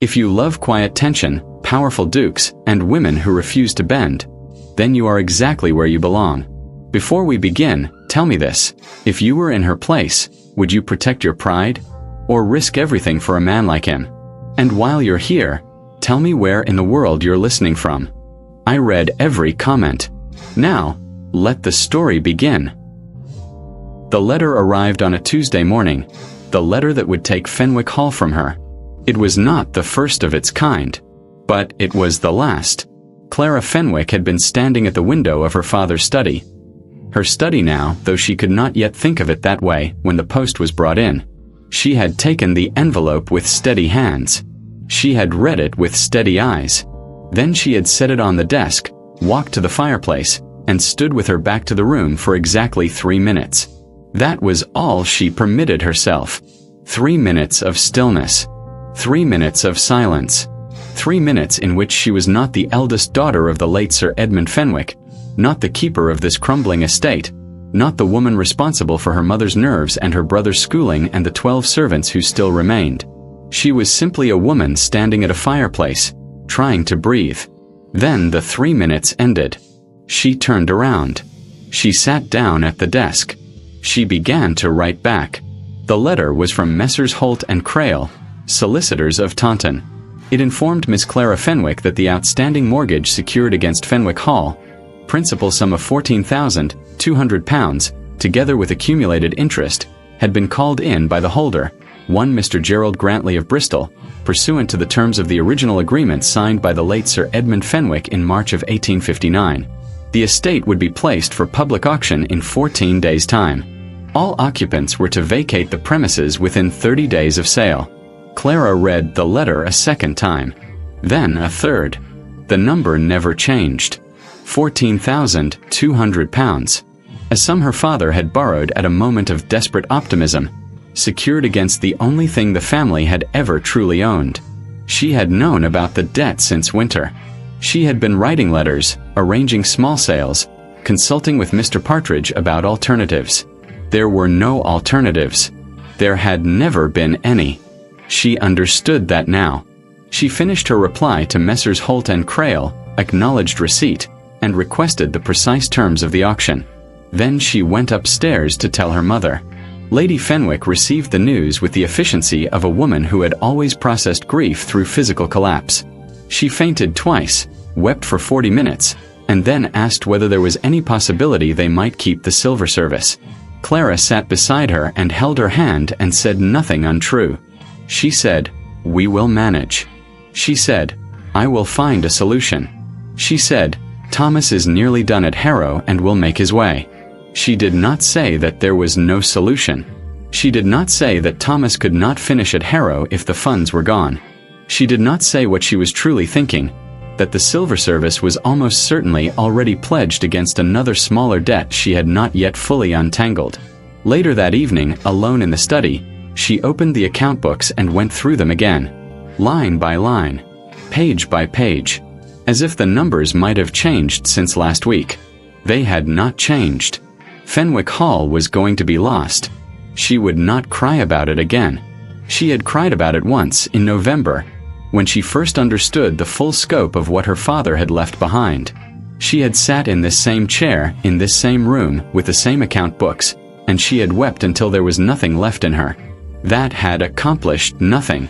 If you love quiet tension, powerful dukes, and women who refuse to bend, then you are exactly where you belong. Before we begin, tell me this. If you were in her place, would you protect your pride? Or risk everything for a man like him? And while you're here, tell me where in the world you're listening from. I read every comment. Now, let the story begin. The letter arrived on a Tuesday morning, the letter that would take Fenwick Hall from her. It was not the first of its kind, but it was the last. Clara Fenwick had been standing at the window of her father's study. Her study now, though she could not yet think of it that way when the post was brought in. She had taken the envelope with steady hands. She had read it with steady eyes. Then she had set it on the desk, walked to the fireplace, and stood with her back to the room for exactly 3 minutes. That was all she permitted herself. 3 minutes of stillness. 3 minutes of silence. 3 minutes in which she was not the eldest daughter of the late Sir Edmund Fenwick, not the keeper of this crumbling estate, not the woman responsible for her mother's nerves and her brother's schooling and the 12 servants who still remained. She was simply a woman standing at a fireplace, trying to breathe. Then the 3 minutes ended. She turned around. She sat down at the desk. She began to write back. The letter was from Messrs. Holt and Crail, solicitors of Taunton. It informed Miss Clara Fenwick that the outstanding mortgage secured against Fenwick Hall, principal sum of £14,200, together with accumulated interest, had been called in by the holder, one Mr. Gerald Grantley of Bristol, pursuant to the terms of the original agreement signed by the late Sir Edmund Fenwick in March of 1859. The estate would be placed for public auction in 14 days' time. All occupants were to vacate the premises within 30 days of sale. Clara read the letter a second time, then a third. The number never changed. £14,200, a sum her father had borrowed at a moment of desperate optimism, secured against the only thing the family had ever truly owned. She had known about the debt since winter. She had been writing letters, arranging small sales, consulting with Mr. Partridge about alternatives. There were no alternatives. There had never been any. She understood that now. She finished her reply to Messrs. Holt and Crail, acknowledged receipt, and requested the precise terms of the auction. Then she went upstairs to tell her mother. Lady Fenwick received the news with the efficiency of a woman who had always processed grief through physical collapse. She fainted twice, wept for 40 minutes, and then asked whether there was any possibility they might keep the silver service. Clara sat beside her and held her hand and said nothing untrue. She said, "We will manage." She said, "I will find a solution." She said, "Thomas is nearly done at Harrow and will make his way." She did not say that there was no solution. She did not say that Thomas could not finish at Harrow if the funds were gone. She did not say what she was truly thinking, that the silver service was almost certainly already pledged against another smaller debt she had not yet fully untangled. Later that evening, alone in the study, she opened the account books and went through them again, line by line, page by page, as if the numbers might have changed since last week. They had not changed. Fenwick Hall was going to be lost. She would not cry about it again. She had cried about it once in November, when she first understood the full scope of what her father had left behind. She had sat in this same chair, in this same room, with the same account books, and she had wept until there was nothing left in her. That had accomplished nothing.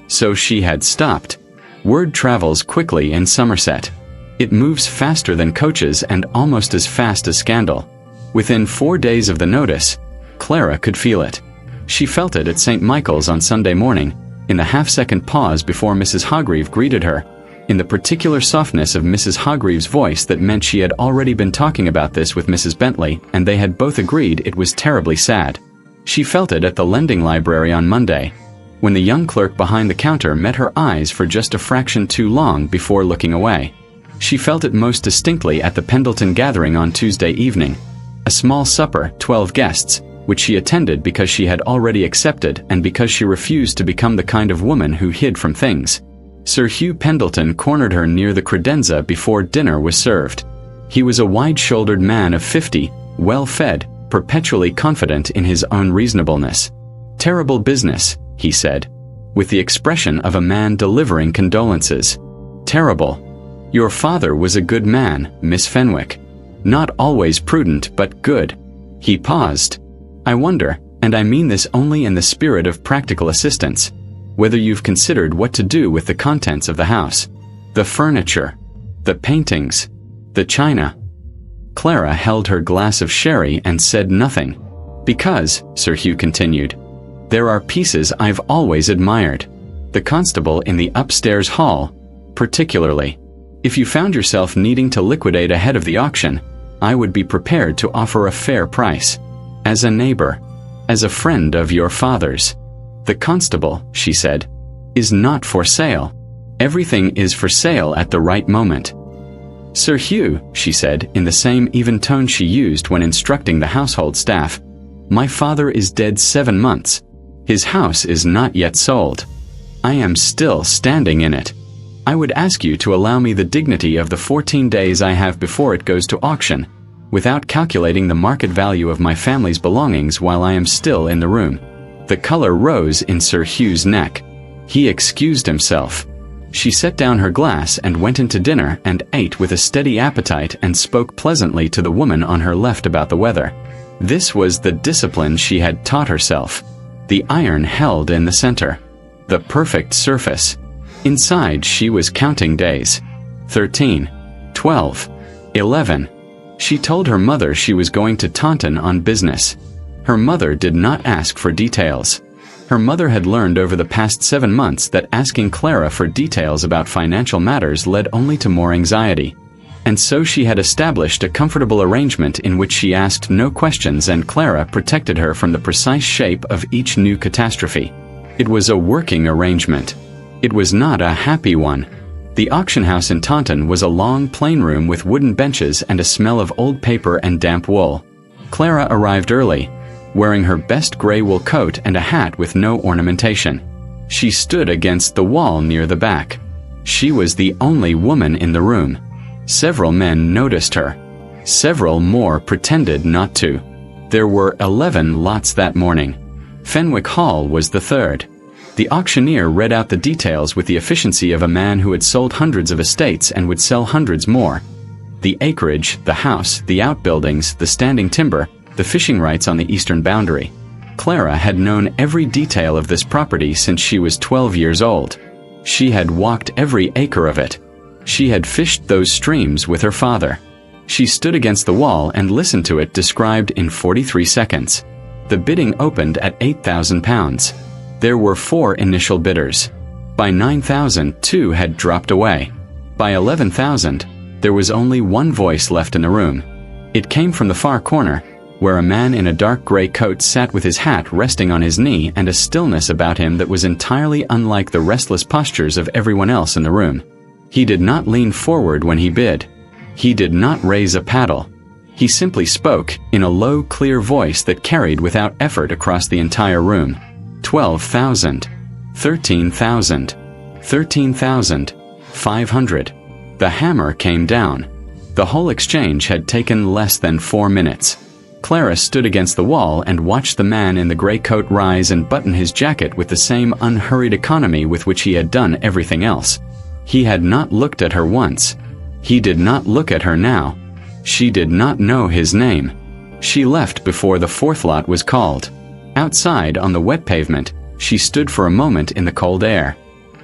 So she had stopped. Word travels quickly in Somerset. It moves faster than coaches and almost as fast as scandal. Within 4 days of the notice, Clara could feel it. She felt it at St. Michael's on Sunday morning, in the half-second pause before Mrs. Hargreave greeted her, in the particular softness of Mrs. Hargreave's voice that meant she had already been talking about this with Mrs. Bentley, and they had both agreed it was terribly sad. She felt it at the lending library on Monday, when the young clerk behind the counter met her eyes for just a fraction too long before looking away. She felt it most distinctly at the Pendleton gathering on Tuesday evening, a small supper, 12 guests, which she attended because she had already accepted and because she refused to become the kind of woman who hid from things. Sir Hugh Pendleton cornered her near the credenza before dinner was served. He was a wide-shouldered man of 50, well-fed, perpetually confident in his own reasonableness. "Terrible business," he said. with the expression of a man delivering condolences. "Terrible. Your father was a good man, Miss Fenwick. Not always prudent, but good." He paused. "I wonder, and I mean this only in the spirit of practical assistance, whether you've considered what to do with the contents of the house. The furniture, the paintings, the china." Clara held her glass of sherry and said nothing. "Because," Sir Hugh continued, "there are pieces I've always admired. The constable in the upstairs hall, particularly. If you found yourself needing to liquidate ahead of the auction, I would be prepared to offer a fair price. As a neighbor, as a friend of your father's." "The constable," she said, "is not for sale. Everything is for sale at the right moment." "Sir Hugh," she said in the same even tone she used when instructing the household staff, "my father is dead 7 months. His house is not yet sold. I am still standing in it. I would ask you to allow me the dignity of the 14 days I have before it goes to auction, without calculating the market value of my family's belongings while I am still in the room." The color rose in Sir Hugh's neck. He excused himself. She set down her glass and went into dinner and ate with a steady appetite and spoke pleasantly to the woman on her left about the weather. This was the discipline she had taught herself. The iron held in the center. The perfect surface. Inside she was counting days. 13, 12, 11. She told her mother she was going to Taunton on business. Her mother did not ask for details. Her mother had learned over the past 7 months that asking Clara for details about financial matters led only to more anxiety. And so she had established a comfortable arrangement in which she asked no questions and Clara protected her from the precise shape of each new catastrophe. It was a working arrangement. It was not a happy one. The auction house in Taunton was a long plain room with wooden benches and a smell of old paper and damp wool. Clara arrived early, wearing her best gray wool coat and a hat with no ornamentation. She stood against the wall near the back. She was the only woman in the room. Several men noticed her. Several more pretended not to. There were 11 lots that morning. Fenwick Hall was the third. The auctioneer read out the details with the efficiency of a man who had sold hundreds of estates and would sell hundreds more. The acreage, the house, the outbuildings, the standing timber, the fishing rights on the eastern boundary. Clara had known every detail of this property since she was 12 years old. She had walked every acre of it. She had fished those streams with her father. She stood against the wall and listened to it described in 43 seconds. The bidding opened at £8,000. There were 4 initial bidders. By 9,000, 2 had dropped away. By 11,000, there was only one voice left in the room. It came from the far corner, where a man in a dark gray coat sat with his hat resting on his knee and a stillness about him that was entirely unlike the restless postures of everyone else in the room. He did not lean forward when he bid. He did not raise a paddle. He simply spoke in a low, clear voice that carried without effort across the entire room. 12,000, 13,000, 13,500. The hammer came down. The whole exchange had taken less than 4 minutes. Clara stood against the wall and watched the man in the gray coat rise and button his jacket with the same unhurried economy with which he had done everything else. He had not looked at her once. He did not look at her now. She did not know his name. She left before the 4th lot was called. Outside, on the wet pavement, she stood for a moment in the cold air.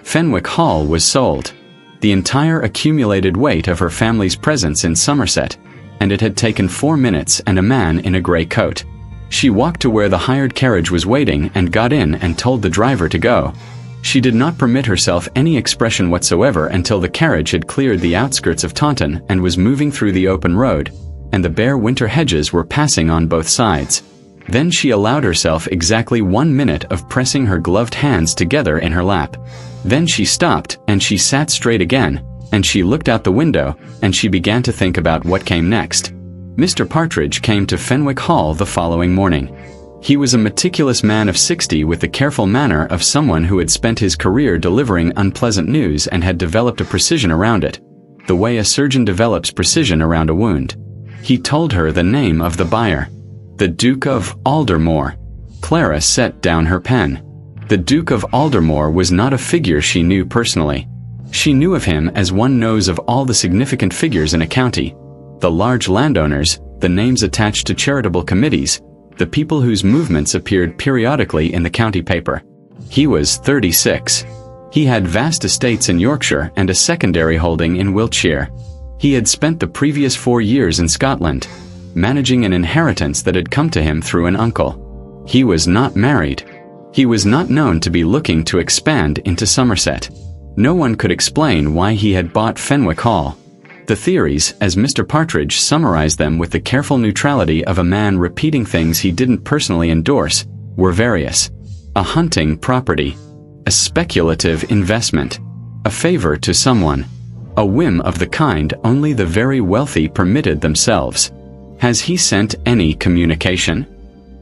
Fenwick Hall was sold. The entire accumulated weight of her family's presence in Somerset, and it had taken 4 minutes and a man in a gray coat. She walked to where the hired carriage was waiting and got in and told the driver to go. She did not permit herself any expression whatsoever until the carriage had cleared the outskirts of Taunton and was moving through the open road, and the bare winter hedges were passing on both sides. Then she allowed herself exactly 1 minute of pressing her gloved hands together in her lap. Then she stopped, and she sat straight again, and she looked out the window, and she began to think about what came next. Mr. Partridge came to Fenwick Hall the following morning. He was a meticulous man of 60 with the careful manner of someone who had spent his career delivering unpleasant news and had developed a precision around it, the way a surgeon develops precision around a wound. He told her the name of the buyer. The Duke of Aldermoor. Clara set down her pen. The Duke of Aldermoor was not a figure she knew personally. She knew of him as one knows of all the significant figures in a county: the large landowners, the names attached to charitable committees, the people whose movements appeared periodically in the county paper. He was 36. He had vast estates in Yorkshire and a secondary holding in Wiltshire. He had spent the previous 4 years in Scotland, managing an inheritance that had come to him through an uncle. He was not married. He was not known to be looking to expand into Somerset. No one could explain why he had bought Fenwick Hall. The theories, as Mr. Partridge summarized them with the careful neutrality of a man repeating things he didn't personally endorse, were various. A hunting property. A speculative investment. A favor to someone. A whim of the kind only the very wealthy permitted themselves. "Has he sent any communication?"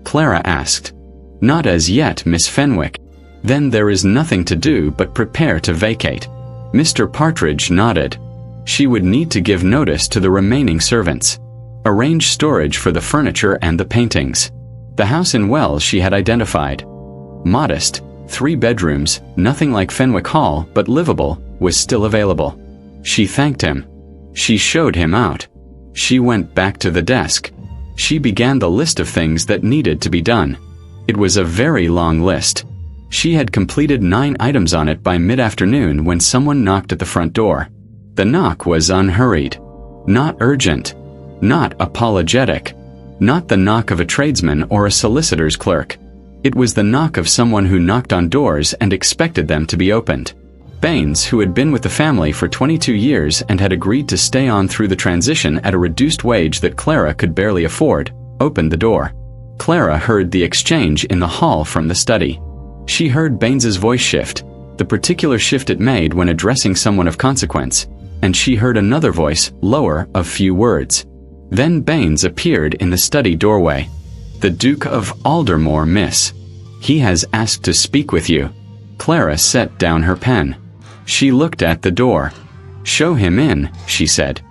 Clara asked. "Not as yet, Miss Fenwick." "Then there is nothing to do but prepare to vacate." Mr. Partridge nodded. She would need to give notice to the remaining servants. Arrange storage for the furniture and the paintings. The house in Wells she had identified. Modest, 3 bedrooms, nothing like Fenwick Hall but livable, was still available. She thanked him. She showed him out. She went back to the desk. She began the list of things that needed to be done. It was a very long list. She had completed 9 items on it by mid-afternoon when someone knocked at the front door. The knock was unhurried. Not urgent. Not apologetic. Not the knock of a tradesman or a solicitor's clerk. It was the knock of someone who knocked on doors and expected them to be opened. Baines, who had been with the family for 22 years and had agreed to stay on through the transition at a reduced wage that Clara could barely afford, opened the door. Clara heard the exchange in the hall from the study. She heard Baines's voice shift, the particular shift it made when addressing someone of consequence, and she heard another voice, lower, of few words. Then Baines appeared in the study doorway. "The Duke of Aldermoor, miss. He has asked to speak with you." Clara set down her pen. She looked at the door. "Show him in," she said.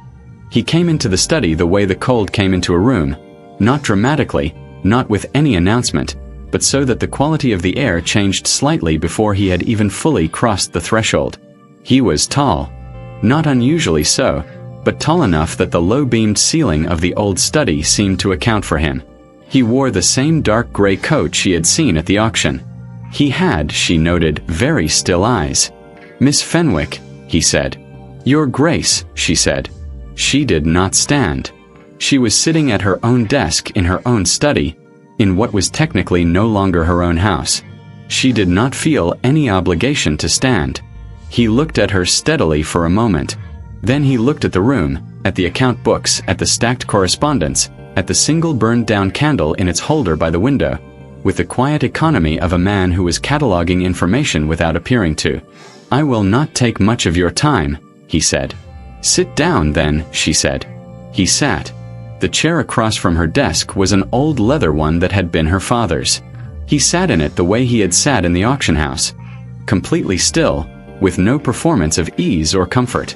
He came into the study the way the cold came into a room, not dramatically, not with any announcement, but so that the quality of the air changed slightly before he had even fully crossed the threshold. He was tall. Not unusually so, but tall enough that the low-beamed ceiling of the old study seemed to account for him. He wore the same dark gray coat she had seen at the auction. He had, she noted, very still eyes. "Miss Fenwick," he said. "Your Grace," she said. She did not stand. She was sitting at her own desk in her own study, in what was technically no longer her own house. She did not feel any obligation to stand. He looked at her steadily for a moment. Then he looked at the room, at the account books, at the stacked correspondence, at the single burned-down candle in its holder by the window, with the quiet economy of a man who was cataloging information without appearing to. "I will not take much of your time," he said. "Sit down, then," she said. He sat. The chair across from her desk was an old leather one that had been her father's. He sat in it the way he had sat in the auction house, completely still, with no performance of ease or comfort.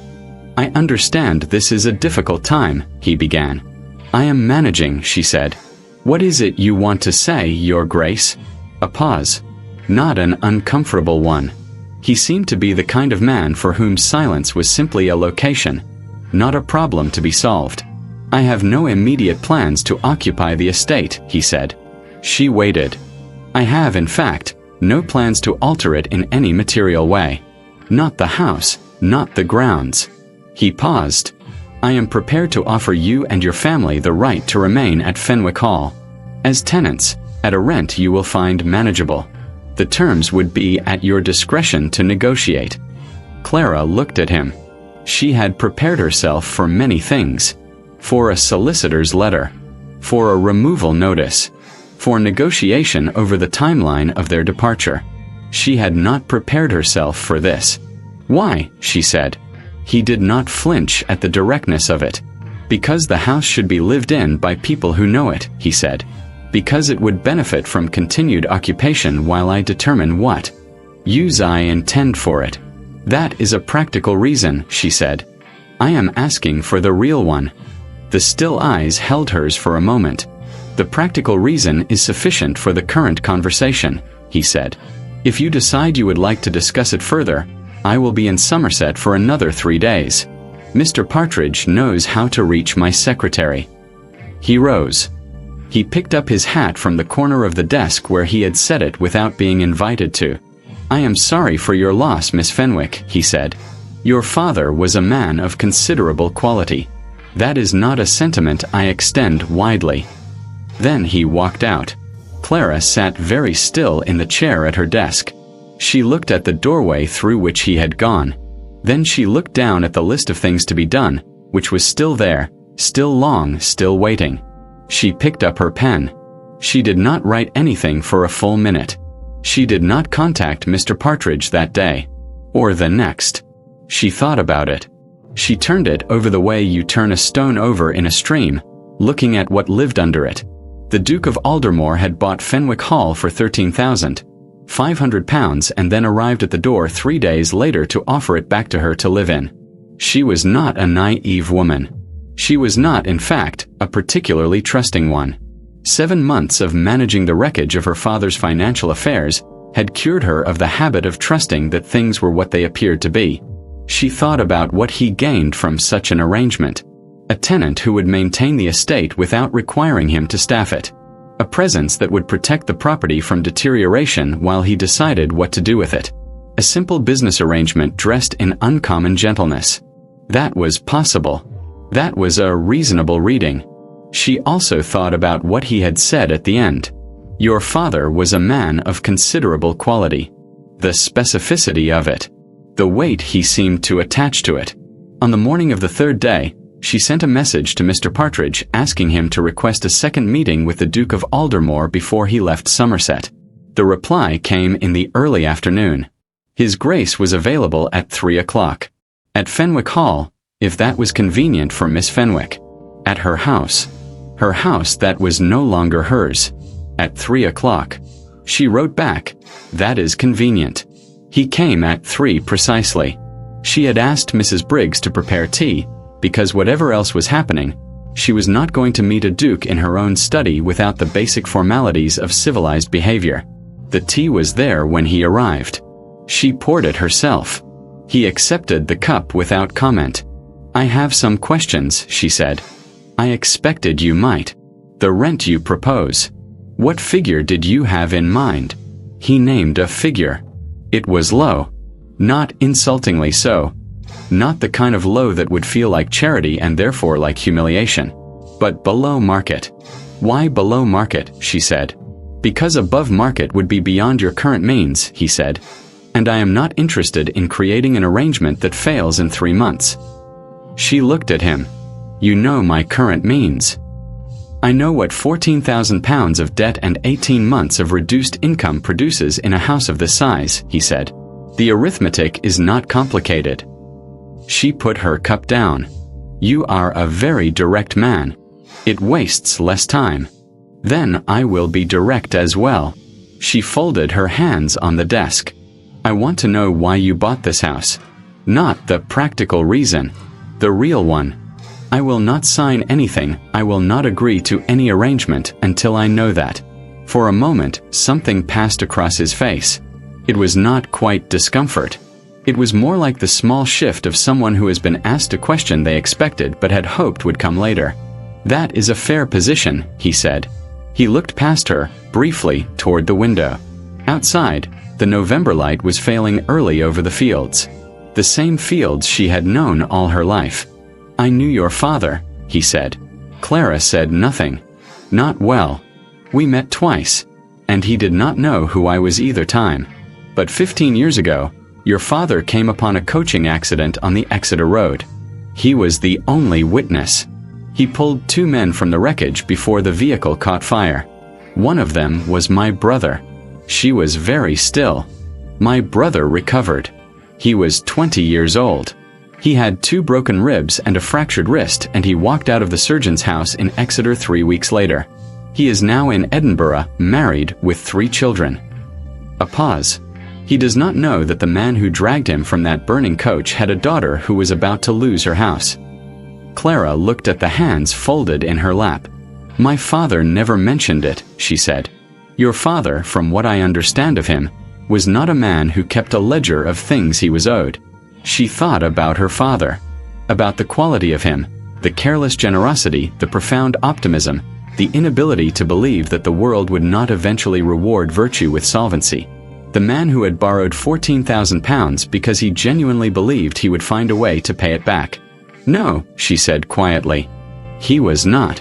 "I understand this is a difficult time," he began. "I am managing," she said. "What is it you want to say, Your Grace?" A pause. Not an uncomfortable one. He seemed to be the kind of man for whom silence was simply a location, not a problem to be solved. "I have no immediate plans to occupy the estate," he said. She waited. "I have, in fact, no plans to alter it in any material way. Not the house, not the grounds." He paused. "I am prepared to offer you and your family the right to remain at Fenwick Hall. As tenants, at a rent you will find manageable. The terms would be at your discretion to negotiate." Clara looked at him. She had prepared herself for many things. For a solicitor's letter. For a removal notice. For negotiation over the timeline of their departure. She had not prepared herself for this. "Why?" she said. He did not flinch at the directness of it. "Because the house should be lived in by people who know it," he said. "Because it would benefit from continued occupation while I determine what use I intend for it." "That is a practical reason," she said. "I am asking for the real one." The still eyes held hers for a moment. "The practical reason is sufficient for the current conversation," he said. If you decide you would like to discuss it further, I will be in Somerset for another 3 days. Mr. Partridge knows how to reach my secretary." He rose. He picked up his hat from the corner of the desk where he had set it without being invited to. "I am sorry for your loss, Miss Fenwick," he said. "Your father was a man of considerable quality. That is not a sentiment I extend widely." Then he walked out. Clara sat very still in the chair at her desk. She looked at the doorway through which he had gone. Then she looked down at the list of things to be done, which was still there, still long, still waiting. She picked up her pen. She did not write anything for a full minute. She did not contact Mr. Partridge that day, or the next. She thought about it. She turned it over the way you turn a stone over in a stream, looking at what lived under it. The Duke of Aldermoor had bought Fenwick Hall for £13,500 and then arrived at the door 3 days later to offer it back to her to live in. She was not a naive woman. She was not, in fact, a particularly trusting one. 7 months of managing the wreckage of her father's financial affairs had cured her of the habit of trusting that things were what they appeared to be. She thought about what he gained from such an arrangement. A tenant who would maintain the estate without requiring him to staff it. A presence that would protect the property from deterioration while he decided what to do with it. A simple business arrangement dressed in uncommon gentleness. That was possible. That was a reasonable reading. She also thought about what he had said at the end. Your father was a man of considerable quality. The specificity of it. The weight he seemed to attach to it. On the morning of the 3rd day, she sent a message to Mr. Partridge asking him to request a second meeting with the Duke of Aldermoor before he left Somerset. The reply came in the early afternoon. His Grace was available at 3 o'clock. At Fenwick Hall, if that was convenient for Miss Fenwick. At her house. Her house that was no longer hers. At 3 o'clock. She wrote back, "That is convenient." He came at 3 precisely. She had asked Mrs. Briggs to prepare tea, because whatever else was happening, she was not going to meet a duke in her own study without the basic formalities of civilized behavior. The tea was there when he arrived. She poured it herself. He accepted the cup without comment. "I have some questions," she said. "I expected you might. The rent you propose. What figure did you have in mind?" He named a figure. It was low. Not insultingly so. Not the kind of low that would feel like charity and therefore like humiliation. But below market. "Why below market?" she said. "Because above market would be beyond your current means," he said. "And I am not interested in creating an arrangement that fails in 3 months." She looked at him. "You know my current means." "I know what £14,000 of debt and 18 months of reduced income produces in a house of this size," he said. "The arithmetic is not complicated." She put her cup down. "You are a very direct man. It wastes less time." "Then I will be direct as well." She folded her hands on the desk. "I want to know why you bought this house. Not the practical reason. The real one. I will not sign anything, I will not agree to any arrangement until I know that." For a moment, something passed across his face. It was not quite discomfort. It was more like the small shift of someone who has been asked a question they expected but had hoped would come later. "That is a fair position," he said. He looked past her, briefly, toward the window. Outside, the November light was failing early over the fields. The same fields she had known all her life. "I knew your father," he said. Clara said nothing. "Not well. We met twice, and he did not know who I was either time. But 15 years ago, your father came upon a coaching accident on the Exeter Road. He was the only witness. He pulled 2 men from the wreckage before the vehicle caught fire. One of them was my brother." She was very still. "My brother recovered. He was 20 years old. He had 2 broken ribs and a fractured wrist, and he walked out of the surgeon's house in Exeter 3 weeks later. He is now in Edinburgh, married, with 3 children." A pause. "He does not know that the man who dragged him from that burning coach had a daughter who was about to lose her house." Clara looked at the hands folded in her lap. "My father never mentioned it," she said. "Your father, from what I understand of him, was not a man who kept a ledger of things he was owed. She thought about her father, about the quality of him, the careless generosity, the profound optimism, the inability to believe that the world would not eventually reward virtue with solvency. The man who had borrowed £14,000 because he genuinely believed he would find a way to pay it back. "No," she said quietly. "He was not.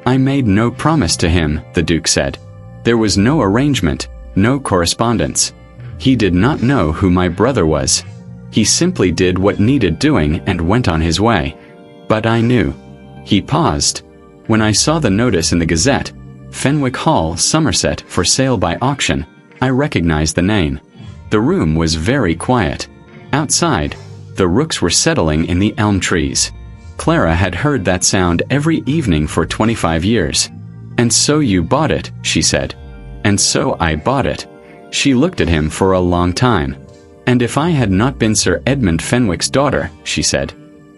I made no promise to him," the Duke said. "There was no arrangement, no correspondence. He did not know who my brother was. He simply did what needed doing and went on his way. But I knew." He paused. "When I saw the notice in the Gazette, Fenwick Hall, Somerset, for sale by auction, I recognized the name." The room was very quiet. Outside, the rooks were settling in the elm trees. Clara had heard that sound every evening for 25 years. "And so you bought it," she said. "And so I bought it." She looked at him for a long time. "And if I had not been Sir Edmund Fenwick's daughter," she said,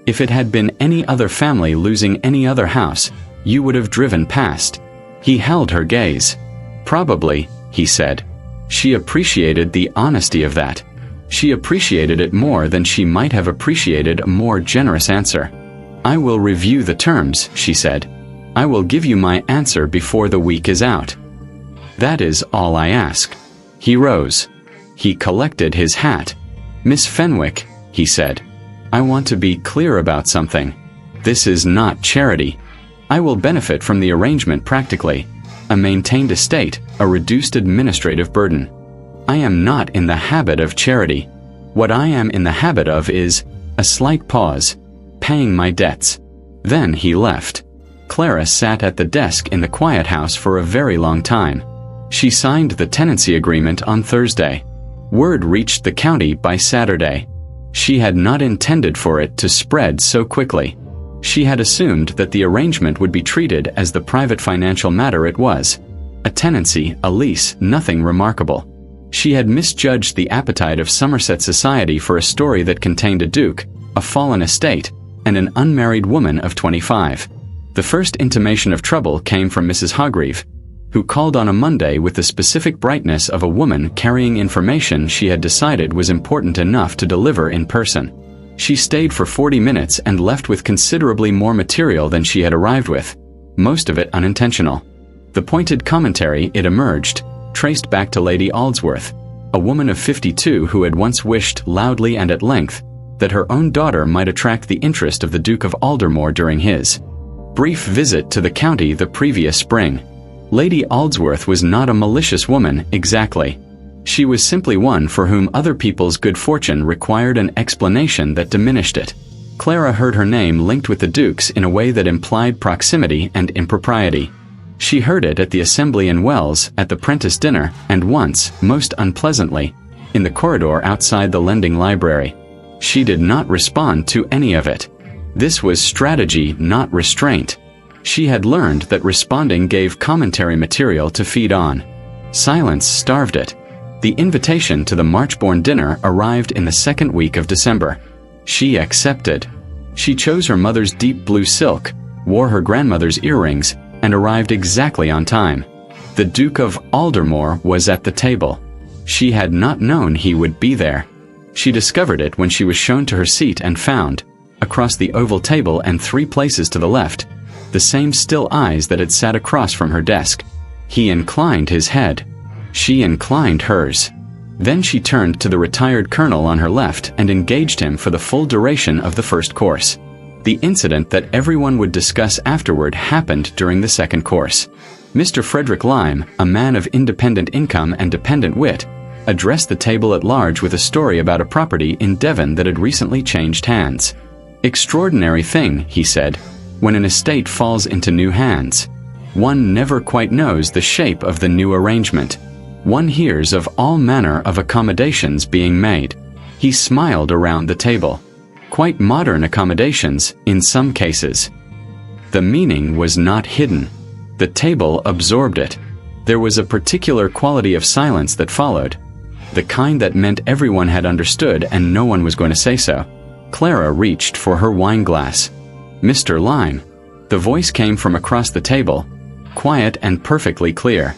"if it had been any other family losing any other house, you would have driven past." He held her gaze. "Probably," he said. She appreciated the honesty of that. She appreciated it more than she might have appreciated a more generous answer. "I will review the terms," she said. "I will give you my answer before the week is out. That is all I ask." He rose. He collected his hat. "Miss Fenwick," he said, "I want to be clear about something. This is not charity. I will benefit from the arrangement practically. A maintained estate, a reduced administrative burden. I am not in the habit of charity. What I am in the habit of is," a slight pause, "paying my debts." Then he left. Clara sat at the desk in the quiet house for a very long time. She signed the tenancy agreement on Thursday. Word reached the county by Saturday. She had not intended for it to spread so quickly. She had assumed that the arrangement would be treated as the private financial matter it was. A tenancy, a lease, nothing remarkable. She had misjudged the appetite of Somerset society for a story that contained a duke, a fallen estate, and an unmarried woman of 25. The first intimation of trouble came from Mrs. Hargreave, who called on a Monday with the specific brightness of a woman carrying information she had decided was important enough to deliver in person. She stayed for 40 minutes and left with considerably more material than she had arrived with, most of it unintentional. The pointed commentary, it emerged, traced back to Lady Aldsworth, a woman of 52 who had once wished loudly and at length that her own daughter might attract the interest of the Duke of Aldermoor during his brief visit to the county the previous spring. Lady Aldsworth was not a malicious woman, exactly. She was simply one for whom other people's good fortune required an explanation that diminished it. Clara heard her name linked with the Duke's in a way that implied proximity and impropriety. She heard it at the assembly in Wells, at the Prentice dinner, and once, most unpleasantly, in the corridor outside the lending library. She did not respond to any of it. This was strategy, not restraint. She had learned that responding gave commentary material to feed on. Silence starved it. The invitation to the Marchbourne dinner arrived in the second week of December. She accepted. She chose her mother's deep blue silk, wore her grandmother's earrings, and arrived exactly on time. The Duke of Aldermoor was at the table. She had not known he would be there. She discovered it when she was shown to her seat and found, across the oval table and 3 places to the left, the same still eyes that had sat across from her desk. He inclined his head. She inclined hers. Then she turned to the retired colonel on her left and engaged him for the full duration of the first course. The incident that everyone would discuss afterward happened during the second course. Mr. Frederick Lyme, a man of independent income and dependent wit, addressed the table at large with a story about a property in Devon that had recently changed hands. "Extraordinary thing," he said, "when an estate falls into new hands. One never quite knows the shape of the new arrangement. One hears of all manner of accommodations being made." He smiled around the table. Quite modern accommodations, in some cases. The meaning was not hidden. The table absorbed it. There was a particular quality of silence that followed, the kind that meant everyone had understood and no one was going to say so. Clara reached for her wine glass. "Mr. Lyme." The voice came from across the table, quiet and perfectly clear.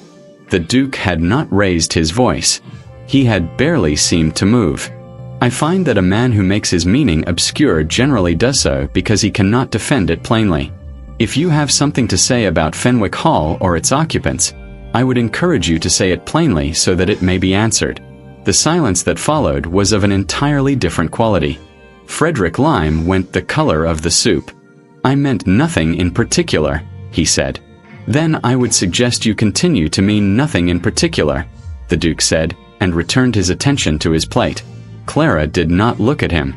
The Duke had not raised his voice. He had barely seemed to move. I find that a man who makes his meaning obscure generally does so because he cannot defend it plainly. If you have something to say about Fenwick Hall or its occupants, I would encourage you to say it plainly so that it may be answered. The silence that followed was of an entirely different quality. Frederick Lyme went the color of the soup. I meant nothing in particular, he said. Then I would suggest you continue to mean nothing in particular, the Duke said, and returned his attention to his plate. Clara did not look at him.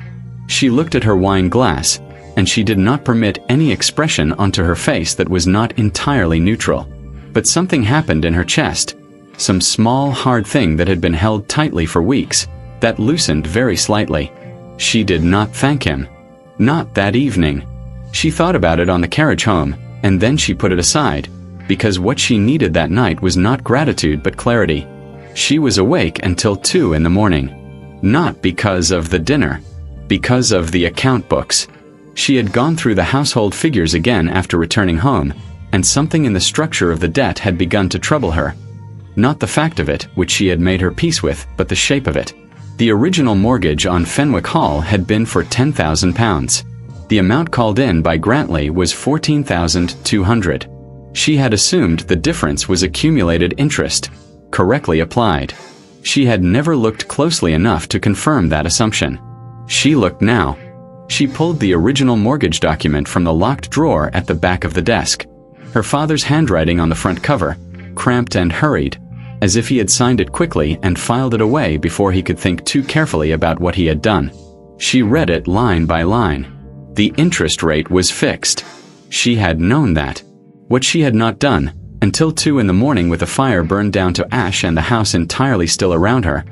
She looked at her wine glass, and she did not permit any expression onto her face that was not entirely neutral. But something happened in her chest, some small, hard thing that had been held tightly for weeks, that loosened very slightly. She did not thank him. Not that evening. She thought about it on the carriage home, and then she put it aside, because what she needed that night was not gratitude but clarity. She was awake until 2 in the morning. Not because of the dinner, because of the account books. She had gone through the household figures again after returning home, and something in the structure of the debt had begun to trouble her. Not the fact of it, which she had made her peace with, but the shape of it. The original mortgage on Fenwick Hall had been for £10,000. The amount called in by Grantley was $14,200. She had assumed the difference was accumulated interest, correctly applied. She had never looked closely enough to confirm that assumption. She looked now. She pulled the original mortgage document from the locked drawer at the back of the desk. Her father's handwriting on the front cover, cramped and hurried, as if he had signed it quickly and filed it away before he could think too carefully about what he had done. She read it line by line. The interest rate was fixed. She had known that. What she had not done, until 2 in the morning with the fire burned down to ash and the house entirely still around her,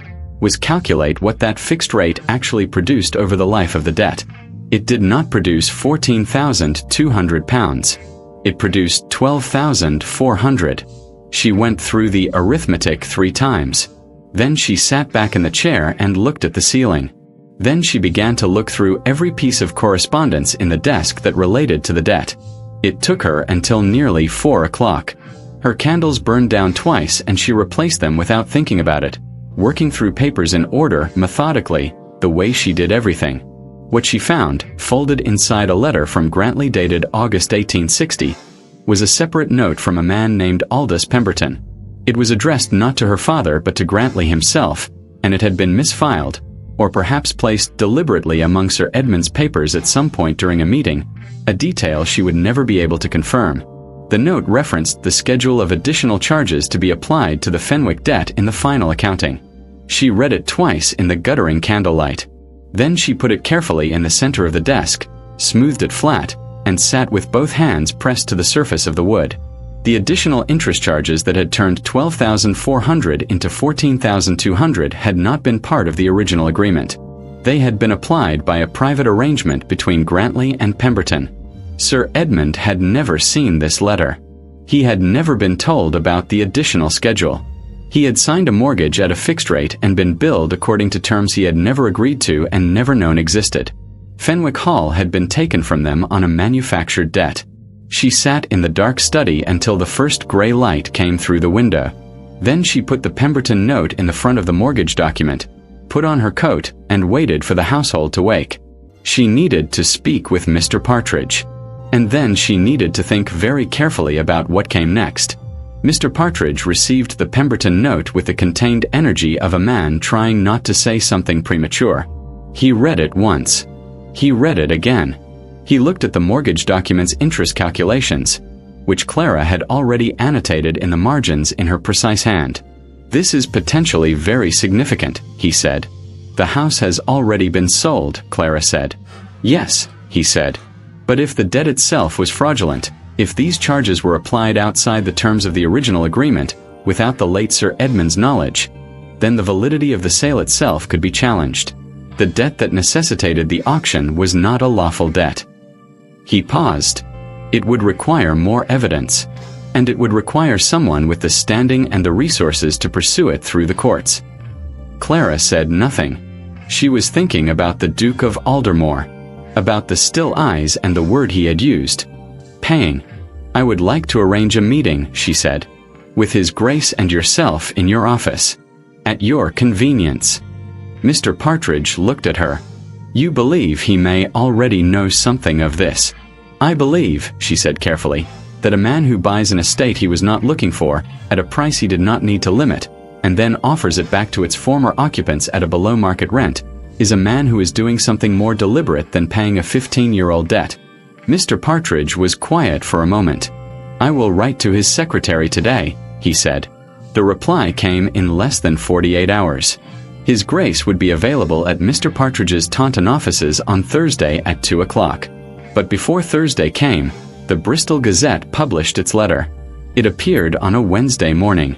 was calculate what that fixed rate actually produced over the life of the debt. It did not produce £14,200. It produced $12,400. She went through the arithmetic 3 times. Then she sat back in the chair and looked at the ceiling. Then she began to look through every piece of correspondence in the desk that related to the debt. It took her until nearly 4 o'clock. Her candles burned down twice and she replaced them without thinking about it, working through papers in order, methodically, the way she did everything. What she found, folded inside a letter from Grantley dated August 1860, was a separate note from a man named Aldous Pemberton. It was addressed not to her father but to Grantley himself, and it had been misfiled, or perhaps placed deliberately among Sir Edmund's papers at some point during a meeting, a detail she would never be able to confirm. The note referenced the schedule of additional charges to be applied to the Fenwick debt in the final accounting. She read it twice in the guttering candlelight. Then she put it carefully in the center of the desk, smoothed it flat, and sat with both hands pressed to the surface of the wood. The additional interest charges that had turned $12,400 into $14,200 had not been part of the original agreement. They had been applied by a private arrangement between Grantley and Pemberton. Sir Edmund had never seen this letter. He had never been told about the additional schedule. He had signed a mortgage at a fixed rate and been billed according to terms he had never agreed to and never known existed. Fenwick Hall had been taken from them on a manufactured debt. She sat in the dark study until the first gray light came through the window. Then she put the Pemberton note in the front of the mortgage document, put on her coat, and waited for the household to wake. She needed to speak with Mr. Partridge. And then she needed to think very carefully about what came next. Mr. Partridge received the Pemberton note with the contained energy of a man trying not to say something premature. He read it once. He read it again. He looked at the mortgage document's interest calculations, which Clara had already annotated in the margins in her precise hand. "This is potentially very significant," he said. "The house has already been sold," Clara said. "Yes," he said. "But if the debt itself was fraudulent, if these charges were applied outside the terms of the original agreement, without the late Sir Edmund's knowledge, then the validity of the sale itself could be challenged. The debt that necessitated the auction was not a lawful debt." He paused. It would require more evidence, and it would require someone with the standing and the resources to pursue it through the courts. Clara said nothing. She was thinking about the Duke of Aldermoor, about the still eyes and the word he had used. "Paying. I would like to arrange a meeting," she said, "with His Grace and yourself in your office. At your convenience." Mr. Partridge looked at her. "You believe he may already know something of this?" "I believe," she said carefully, "that a man who buys an estate he was not looking for, at a price he did not need to limit, and then offers it back to its former occupants at a below-market rent, is a man who is doing something more deliberate than paying a 15-year-old debt." Mr. Partridge was quiet for a moment. "I will write to his secretary today," he said. The reply came in less than 48 hours. His Grace would be available at Mr. Partridge's Taunton offices on Thursday at 2 o'clock. But before Thursday came, the Bristol Gazette published its letter. It appeared on a Wednesday morning.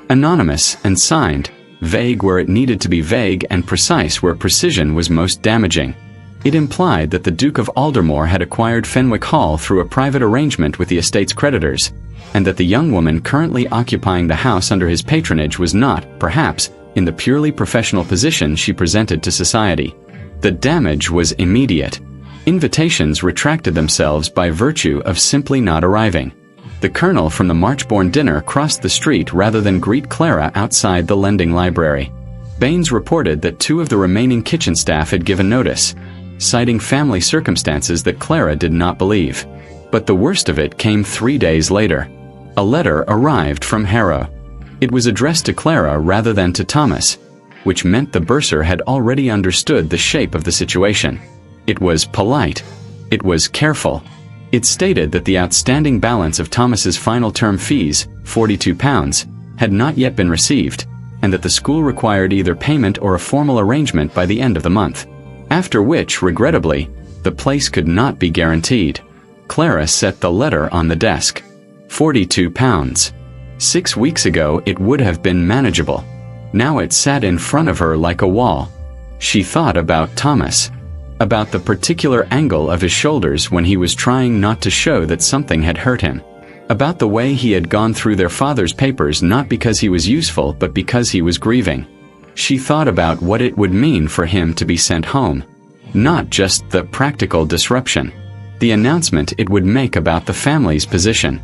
Anonymous and signed, vague where it needed to be vague and precise where precision was most damaging. It implied that the Duke of Aldermoor had acquired Fenwick Hall through a private arrangement with the estate's creditors, and that the young woman currently occupying the house under his patronage was not, perhaps, in the purely professional position she presented to society. The damage was immediate. Invitations retracted themselves by virtue of simply not arriving. The colonel from the Marchbourne dinner crossed the street rather than greet Clara outside the lending library. Baines reported that 2 of the remaining kitchen staff had given notice, citing family circumstances that Clara did not believe. But the worst of it came 3 days later. A letter arrived from Harrow. It was addressed to Clara rather than to Thomas, which meant the bursar had already understood the shape of the situation. It was polite. It was careful. It stated that the outstanding balance of Thomas's final term fees, £42, had not yet been received, and that the school required either payment or a formal arrangement by the end of the month. After which, regrettably, the place could not be guaranteed. Clara set the letter on the desk. £42. 6 weeks ago it would have been manageable. Now it sat in front of her like a wall. She thought about Thomas. About the particular angle of his shoulders when he was trying not to show that something had hurt him. About the way he had gone through their father's papers not because he was useful but because he was grieving. She thought about what it would mean for him to be sent home. Not just the practical disruption. The announcement it would make about the family's position.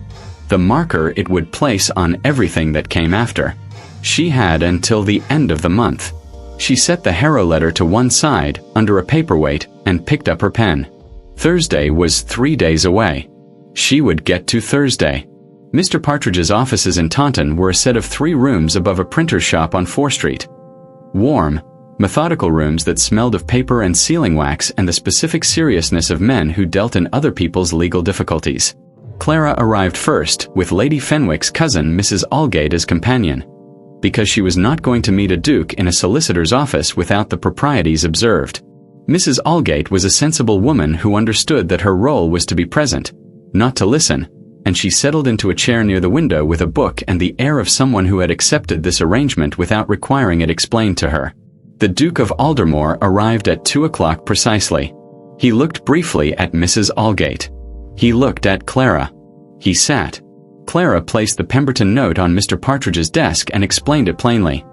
The marker it would place on everything that came after. She had until the end of the month. She set the Harrow letter to one side, under a paperweight, and picked up her pen. Thursday was 3 days away. She would get to Thursday. Mr. Partridge's offices in Taunton were a set of 3 rooms above a printer's shop on 4 Street. Warm, methodical rooms that smelled of paper and sealing wax and the specific seriousness of men who dealt in other people's legal difficulties. Clara arrived first, with Lady Fenwick's cousin Mrs. Aldgate as companion, because she was not going to meet a duke in a solicitor's office without the proprieties observed. Mrs. Aldgate was a sensible woman who understood that her role was to be present, not to listen, and she settled into a chair near the window with a book and the air of someone who had accepted this arrangement without requiring it explained to her. The Duke of Aldermoor arrived at 2 o'clock precisely. He looked briefly at Mrs. Aldgate. He looked at Clara. He sat. Clara placed the Pemberton note on Mr. Partridge's desk and explained it plainly.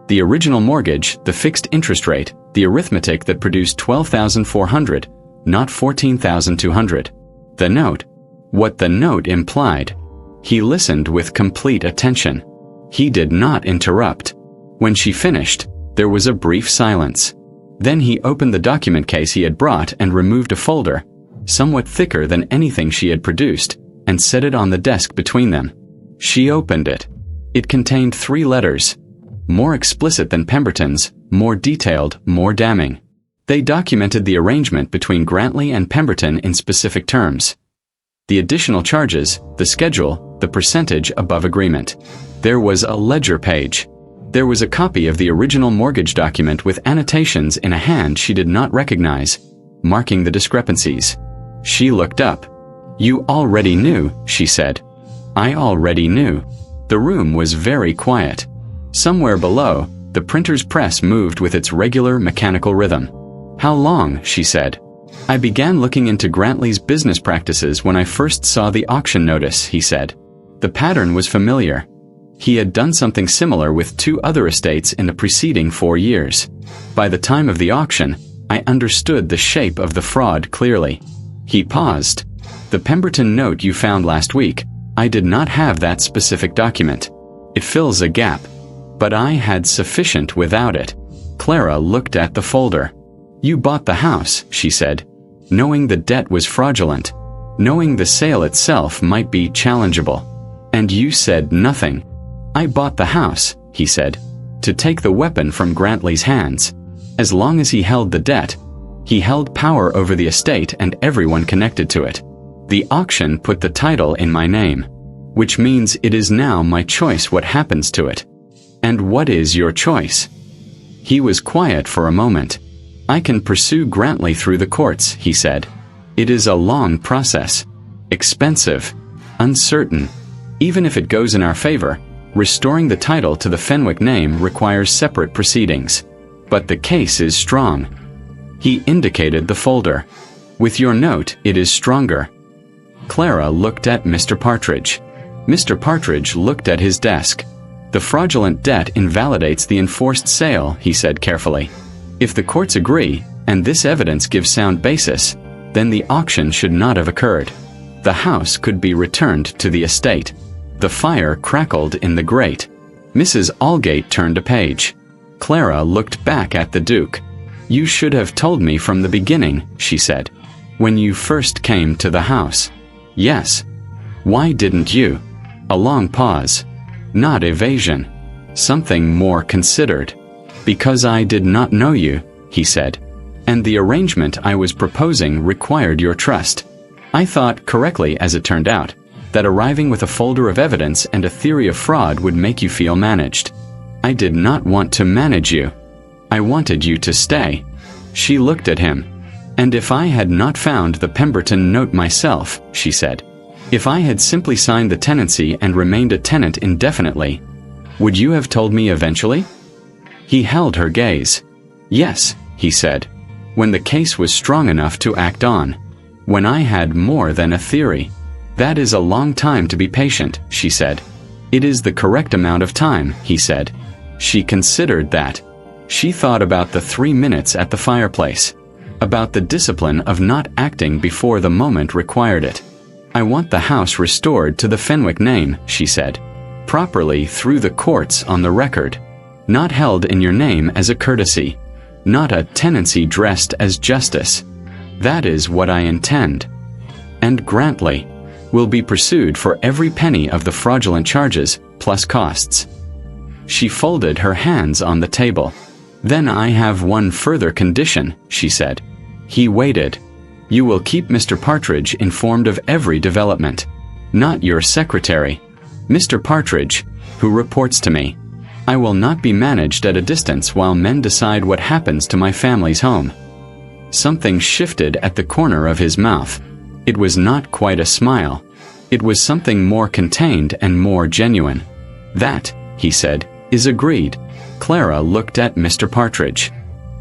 The original mortgage, the fixed interest rate, the arithmetic that produced $12,400, not $14,200. The note. What the note implied. He listened with complete attention. He did not interrupt. When she finished, there was a brief silence. Then he opened the document case he had brought and removed a folder, somewhat thicker than anything she had produced, and set it on the desk between them. She opened it. It contained 3 letters. More explicit than Pemberton's, more detailed, more damning. They documented the arrangement between Grantley and Pemberton in specific terms. The additional charges, the schedule, the percentage above agreement. There was a ledger page. There was a copy of the original mortgage document with annotations in a hand she did not recognize, marking the discrepancies. She looked up. "You already knew," she said. "I already knew." The room was very quiet. Somewhere below, the printer's press moved with its regular mechanical rhythm. "How long?" she said. "I began looking into Grantley's business practices when I first saw the auction notice," he said. The pattern was familiar. He had done something similar with 2 other estates in the preceding 4 years. By the time of the auction, I understood the shape of the fraud clearly. He paused. "The Pemberton note you found last week, I did not have that specific document. It fills a gap. But I had sufficient without it. Clara looked at the folder. You bought the house, she said, knowing the debt was fraudulent, knowing the sale itself might be challengeable. And you said nothing. I bought the house, he said, to take the weapon from Grantley's hands. As long as he held the debt, he held power over the estate and everyone connected to it. The auction put the title in my name, which means it is now my choice what happens to it. And what is your choice? He was quiet for a moment. I can pursue Grantley through the courts, he said. It is a long process. Expensive. Uncertain. Even if it goes in our favor, restoring the title to the Fenwick name requires separate proceedings. But the case is strong. He indicated the folder. With your note, it is stronger. Clara looked at Mr. Partridge. Mr. Partridge looked at his desk. The fraudulent debt invalidates the enforced sale, he said carefully. If the courts agree, and this evidence gives sound basis, then the auction should not have occurred. The house could be returned to the estate. The fire crackled in the grate. Mrs. Aldgate turned a page. Clara looked back at the Duke. You should have told me from the beginning, she said. When you first came to the house. Yes. Why didn't you? A long pause. Not evasion. Something more considered. Because I did not know you, he said. And the arrangement I was proposing required your trust. I thought, correctly as it turned out, that arriving with a folder of evidence and a theory of fraud would make you feel managed. I did not want to manage you. I wanted you to stay. She looked at him. And if I had not found the Pemberton note myself, she said, if I had simply signed the tenancy and remained a tenant indefinitely, would you have told me eventually? He held her gaze. Yes, he said, when the case was strong enough to act on. When I had more than a theory. That is a long time to be patient, she said. It is the correct amount of time, he said. She considered that. She thought about the 3 minutes at the fireplace. About the discipline of not acting before the moment required it. I want the house restored to the Fenwick name, she said. Properly through the courts on the record. Not held in your name as a courtesy. Not a tenancy dressed as justice. That is what I intend. And Grantley will be pursued for every penny of the fraudulent charges, plus costs. She folded her hands on the table. Then I have one further condition, she said. He waited. You will keep Mr. Partridge informed of every development. Not your secretary. Mr. Partridge, who reports to me. I will not be managed at a distance while men decide what happens to my family's home. Something shifted at the corner of his mouth. It was not quite a smile. It was something more contained and more genuine. That, he said, is agreed. Clara looked at Mr. Partridge.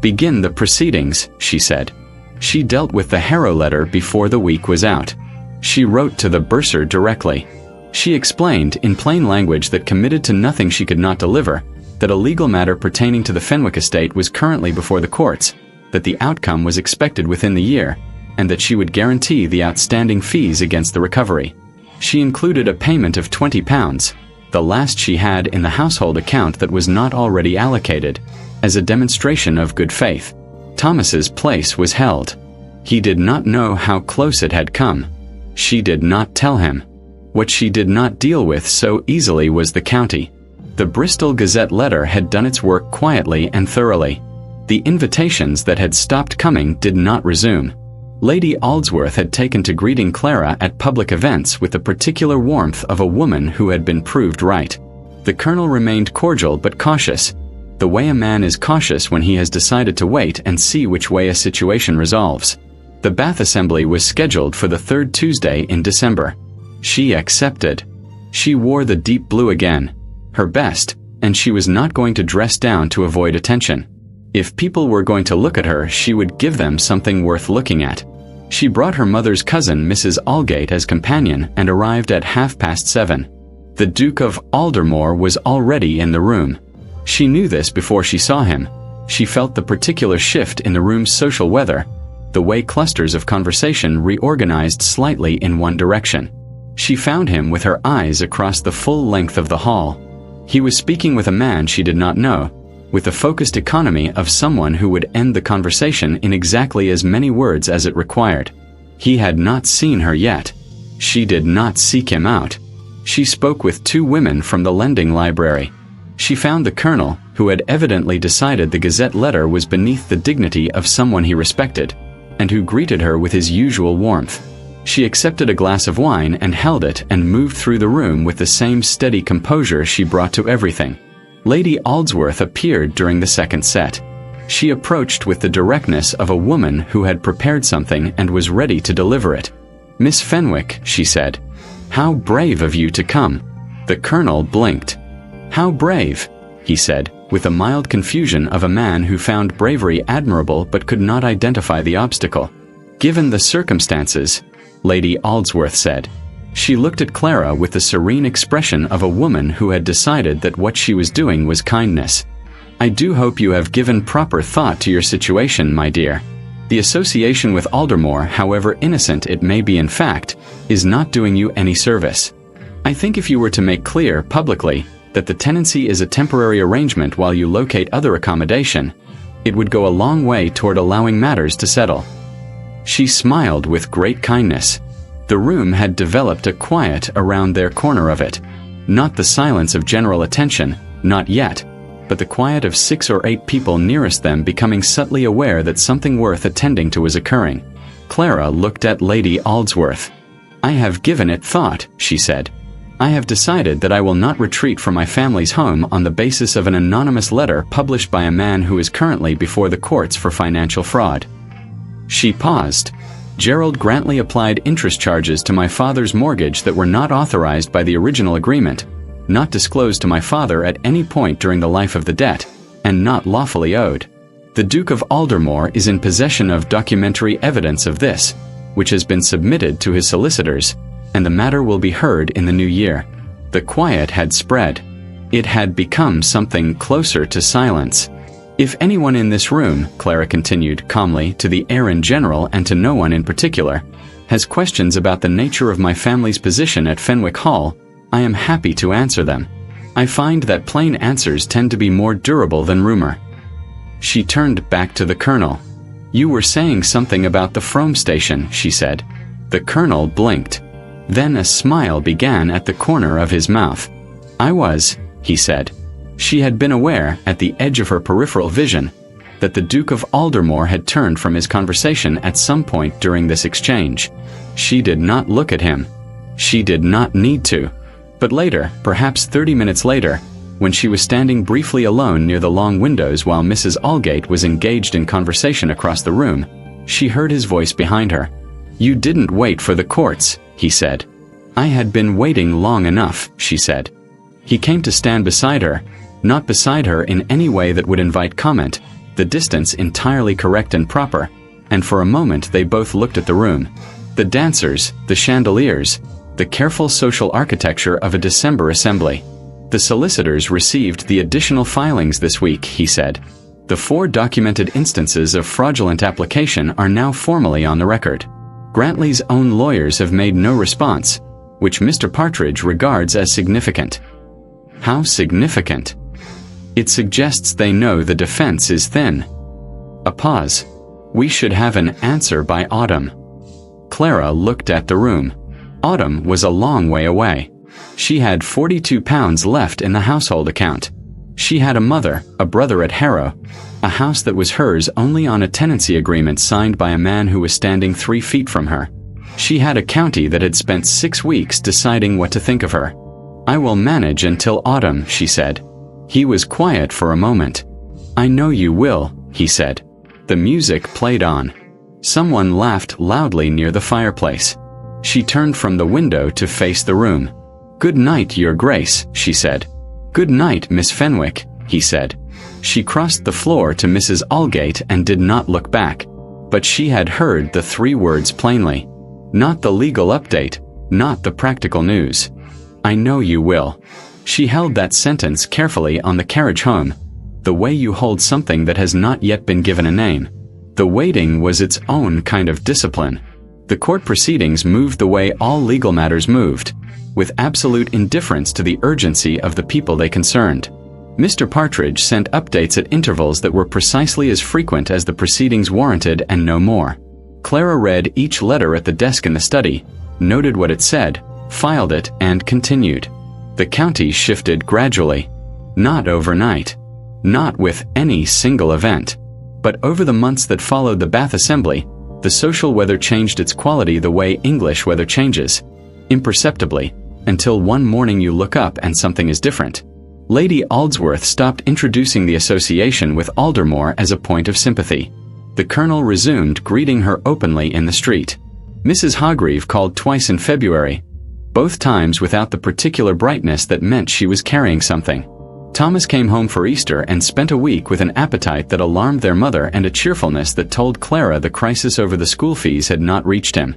Begin the proceedings, she said. She dealt with the Harrow letter before the week was out. She wrote to the bursar directly. She explained in plain language that committed to nothing she could not deliver, that a legal matter pertaining to the Fenwick estate was currently before the courts, that the outcome was expected within the year, and that she would guarantee the outstanding fees against the recovery. She included a payment of £20, the last she had in the household account that was not already allocated, as a demonstration of good faith. Thomas's place was held. He did not know how close it had come. She did not tell him. What she did not deal with so easily was the county. The Bristol Gazette letter had done its work quietly and thoroughly. The invitations that had stopped coming did not resume. Lady Aldsworth had taken to greeting Clara at public events with the particular warmth of a woman who had been proved right. The colonel remained cordial but cautious, the way a man is cautious when he has decided to wait and see which way a situation resolves. The Bath Assembly was scheduled for the 3rd Tuesday in December. She accepted. She wore the deep blue again, her best, and she was not going to dress down to avoid attention. If people were going to look at her, she would give them something worth looking at. She brought her mother's cousin, Mrs. Aldgate, as companion and arrived at 7:30. The Duke of Aldermoor was already in the room. She knew this before she saw him. She felt the particular shift in the room's social weather, the way clusters of conversation reorganized slightly in one direction. She found him with her eyes across the full length of the hall. He was speaking with a man she did not know, with the focused economy of someone who would end the conversation in exactly as many words as it required. He had not seen her yet. She did not seek him out. She spoke with 2 women from the lending library. She found the colonel, who had evidently decided the Gazette letter was beneath the dignity of someone he respected, and who greeted her with his usual warmth. She accepted a glass of wine and held it and moved through the room with the same steady composure she brought to everything. Lady Aldsworth appeared during the second set. She approached with the directness of a woman who had prepared something and was ready to deliver it. "Miss Fenwick," she said. "How brave of you to come." The colonel blinked. "How brave?" he said, with the mild confusion of a man who found bravery admirable but could not identify the obstacle. "Given the circumstances," Lady Aldsworth said. She looked at Clara with the serene expression of a woman who had decided that what she was doing was kindness. "I do hope you have given proper thought to your situation, my dear. The association with Aldermoor, however innocent it may be in fact, is not doing you any service. I think if you were to make clear, publicly, that the tenancy is a temporary arrangement while you locate other accommodation, it would go a long way toward allowing matters to settle." She smiled with great kindness. The room had developed a quiet around their corner of it. Not the silence of general attention, not yet, but the quiet of 6 or 8 people nearest them becoming subtly aware that something worth attending to was occurring. Clara looked at Lady Aldsworth. "I have given it thought," she said. "I have decided that I will not retreat from my family's home on the basis of an anonymous letter published by a man who is currently before the courts for financial fraud." She paused. "Gerald Grantley applied interest charges to my father's mortgage that were not authorized by the original agreement, not disclosed to my father at any point during the life of the debt, and not lawfully owed. The Duke of Aldermoor is in possession of documentary evidence of this, which has been submitted to his solicitors, and the matter will be heard in the new year." The quiet had spread. It had become something closer to silence. "If anyone in this room," Clara continued calmly to the air in general and to no one in particular, "has questions about the nature of my family's position at Fenwick Hall, I am happy to answer them. I find that plain answers tend to be more durable than rumor." She turned back to the colonel. "You were saying something about the Frome station," she said. The colonel blinked. Then a smile began at the corner of his mouth. "I was," he said. She had been aware, at the edge of her peripheral vision, that the Duke of Aldermoor had turned from his conversation at some point during this exchange. She did not look at him. She did not need to. But later, perhaps 30 minutes later, when she was standing briefly alone near the long windows while Mrs. Aldgate was engaged in conversation across the room, she heard his voice behind her. "You didn't wait for the courts," he said. "I had been waiting long enough," she said. He came to stand beside her, not beside her in any way that would invite comment, the distance entirely correct and proper, and for a moment they both looked at the room. The dancers, the chandeliers, the careful social architecture of a December assembly. "The solicitors received the additional filings this week," he said. "The 4 documented instances of fraudulent application are now formally on the record. Grantley's own lawyers have made no response, which Mr. Partridge regards as significant." "How significant?" "It suggests they know the defense is thin." A pause. "We should have an answer by autumn." Clara looked at the room. Autumn was a long way away. She had £42 left in the household account. She had a mother, a brother at Harrow, a house that was hers only on a tenancy agreement signed by a man who was standing 3 feet from her. She had a county that had spent 6 weeks deciding what to think of her. "I will manage until autumn," she said. He was quiet for a moment. "I know you will," he said. The music played on. Someone laughed loudly near the fireplace. She turned from the window to face the room. "Good night, Your Grace," she said. "Good night, Miss Fenwick," he said. She crossed the floor to Mrs. Aldgate and did not look back. But she had heard the 3 words plainly. Not the legal update, not the practical news. "I know you will." She held that sentence carefully on the carriage home, the way you hold something that has not yet been given a name. The waiting was its own kind of discipline. The court proceedings moved the way all legal matters moved. with absolute indifference to the urgency of the people they concerned. Mr. Partridge sent updates at intervals that were precisely as frequent as the proceedings warranted and no more. Clara read each letter at the desk in the study, noted what it said, filed it, and continued. The county shifted gradually. Not overnight. Not with any single event. But over the months that followed the Bath Assembly, the social weather changed its quality the way English weather changes, imperceptibly, until one morning you look up and something is different. Lady Aldsworth stopped introducing the association with Aldermoor as a point of sympathy. The Colonel resumed greeting her openly in the street. Mrs. Hargreave called twice in February, both times without the particular brightness that meant she was carrying something. Thomas came home for Easter and spent a week with an appetite that alarmed their mother and a cheerfulness that told Clara the crisis over the school fees had not reached him.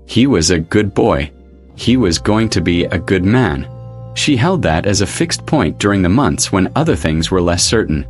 He was a good boy. He was going to be a good man. She held that as a fixed point during the months when other things were less certain.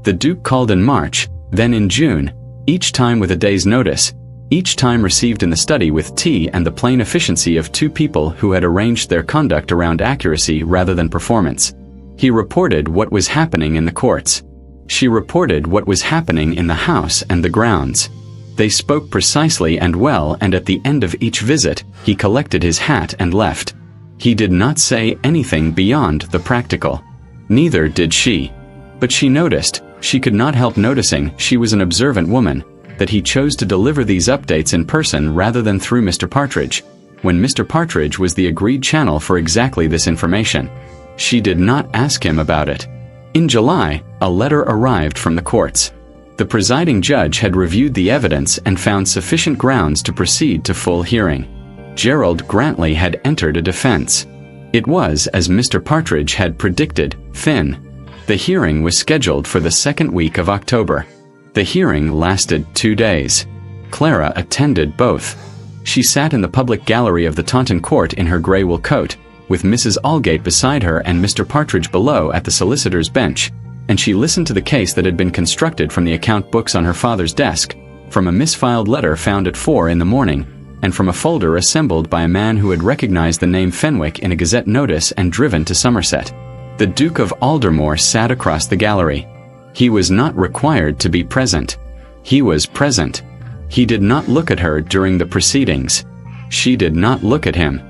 The Duke called in March, then in June, each time with a day's notice, each time received in the study with tea and the plain efficiency of two people who had arranged their conduct around accuracy rather than performance. He reported what was happening in the courts. She reported what was happening in the house and the grounds. They spoke precisely and well, and at the end of each visit, he collected his hat and left. He did not say anything beyond the practical. Neither did she. But she noticed, she could not help noticing, she was an observant woman, that he chose to deliver these updates in person rather than through Mr. Partridge, when Mr. Partridge was the agreed channel for exactly this information. She did not ask him about it. In July, a letter arrived from the courts. The presiding judge had reviewed the evidence and found sufficient grounds to proceed to full hearing. Gerald Grantley had entered a defense. It was, as Mr. Partridge had predicted, Finn. The hearing was scheduled for the second week of October. The hearing lasted 2 days. Clara attended both. She sat in the public gallery of the Taunton Court in her grey wool coat, with Mrs. Aldgate beside her and Mr. Partridge below at the solicitor's bench, and she listened to the case that had been constructed from the account books on her father's desk, from a misfiled letter found at 4 in the morning, and from a folder assembled by a man who had recognized the name Fenwick in a Gazette notice and driven to Somerset. The Duke of Aldermoor sat across the gallery. He was not required to be present. He was present. He did not look at her during the proceedings. She did not look at him.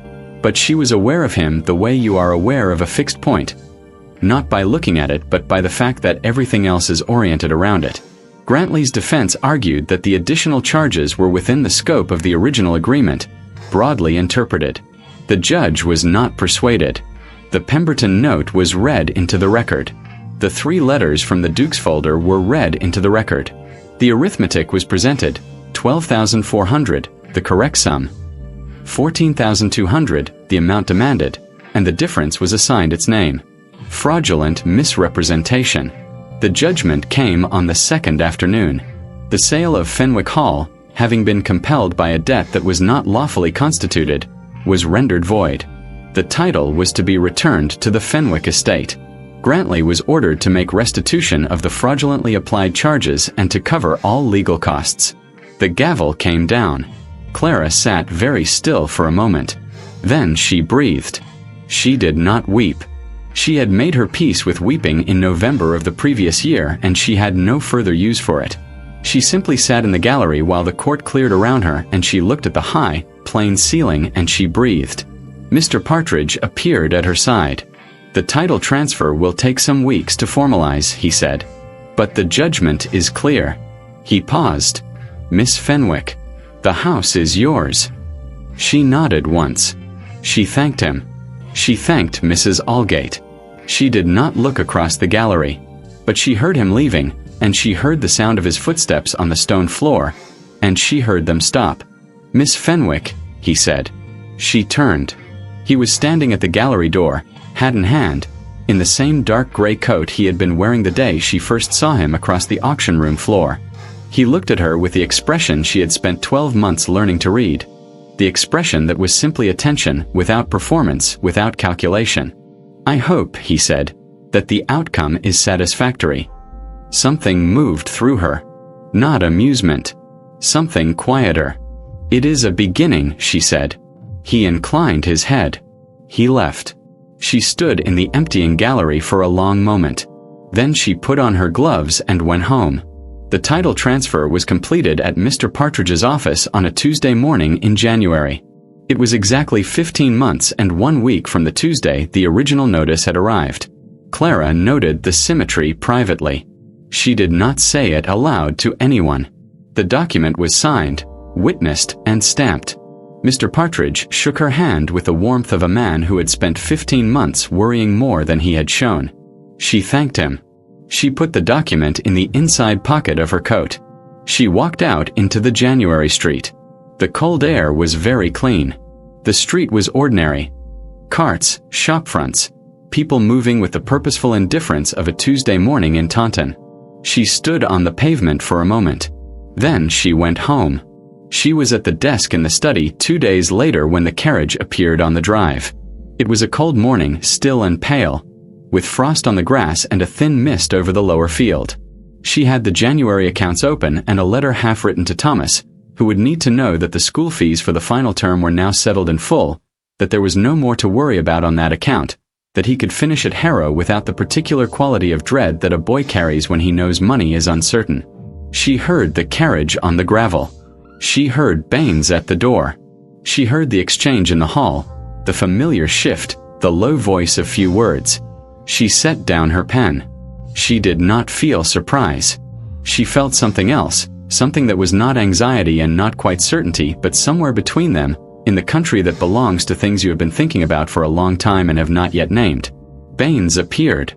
But she was aware of him the way you are aware of a fixed point. Not by looking at it, but by the fact that everything else is oriented around it. Grantley's defense argued that the additional charges were within the scope of the original agreement, broadly interpreted. The judge was not persuaded. The Pemberton note was read into the record. The 3 letters from the Duke's folder were read into the record. The arithmetic was presented: 12,400, the correct sum; 14,200, the amount demanded, and the difference was assigned its name. Fraudulent misrepresentation. The judgment came on the second afternoon. The sale of Fenwick Hall, having been compelled by a debt that was not lawfully constituted, was rendered void. The title was to be returned to the Fenwick estate. Grantley was ordered to make restitution of the fraudulently applied charges and to cover all legal costs. The gavel came down. Clara sat very still for a moment. Then she breathed. She did not weep. She had made her peace with weeping in November of the previous year, and she had no further use for it. She simply sat in the gallery while the court cleared around her, and she looked at the high, plain ceiling, and she breathed. Mr. Partridge appeared at her side. "The title transfer will take some weeks to formalize," he said. "But the judgment is clear." He paused. "Miss Fenwick, the house is yours." She nodded once. She thanked him. She thanked Mrs. Aldgate. She did not look across the gallery. But she heard him leaving, and she heard the sound of his footsteps on the stone floor, and she heard them stop. "Miss Fenwick," he said. She turned. He was standing at the gallery door, hat in hand, in the same dark gray coat he had been wearing the day she first saw him across the auction room floor. He looked at her with the expression she had spent 12 months learning to read. The expression that was simply attention, without performance, without calculation. "I hope," he said, "that the outcome is satisfactory." Something moved through her. Not amusement. Something quieter. "It is a beginning," she said. He inclined his head. He left. She stood in the emptying gallery for a long moment. Then she put on her gloves and went home. The title transfer was completed at Mr. Partridge's office on a Tuesday morning in January. It was exactly 15 months and 1 week from the Tuesday the original notice had arrived. Clara noted the symmetry privately. She did not say it aloud to anyone. The document was signed, witnessed, and stamped. Mr. Partridge shook her hand with the warmth of a man who had spent 15 months worrying more than he had shown. She thanked him. She put the document in the inside pocket of her coat. She walked out into the January street. The cold air was very clean. The street was ordinary. Carts, shop fronts, people moving with the purposeful indifference of a Tuesday morning in Taunton. She stood on the pavement for a moment. Then she went home. She was at the desk in the study 2 days later when the carriage appeared on the drive. It was a cold morning, still and pale, with frost on the grass and a thin mist over the lower field. She had the January accounts open and a letter half written to Thomas, who would need to know that the school fees for the final term were now settled in full, that there was no more to worry about on that account, that he could finish at Harrow without the particular quality of dread that a boy carries when he knows money is uncertain. She heard the carriage on the gravel. She heard Baines at the door. She heard the exchange in the hall, the familiar shift, the low voice of few words. She set down her pen. She did not feel surprise. She felt something else, something that was not anxiety and not quite certainty, but somewhere between them, in the country that belongs to things you have been thinking about for a long time and have not yet named. Baines appeared.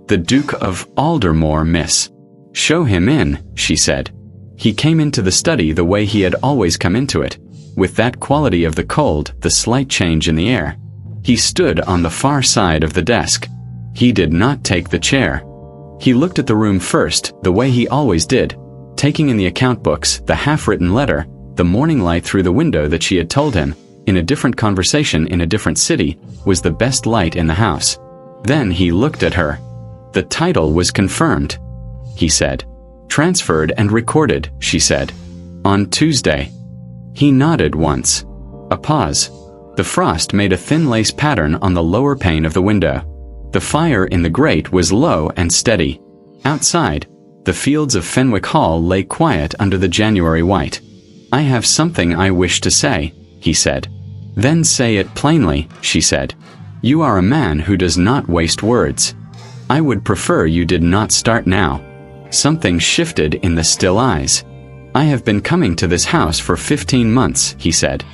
The Duke of Aldermoor, miss. Show him in, she said. He came into the study the way he had always come into it, with that quality of the cold, the slight change in the air. He stood on the far side of the desk. He did not take the chair. He looked at the room first, the way he always did, taking in the account books, the half-written letter, the morning light through the window that she had told him, in a different conversation in a different city, was the best light in the house. Then he looked at her. The title was confirmed, he said. Transferred and recorded, she said. On Tuesday. He nodded once. A pause. The frost made a thin lace pattern on the lower pane of the window. The fire in the grate was low and steady. Outside, the fields of Fenwick Hall lay quiet under the January white. I have something I wish to say, he said. Then say it plainly, she said. You are a man who does not waste words. I would prefer you did not start now. Something shifted in the still eyes. I have been coming to this house for 15 months, he said.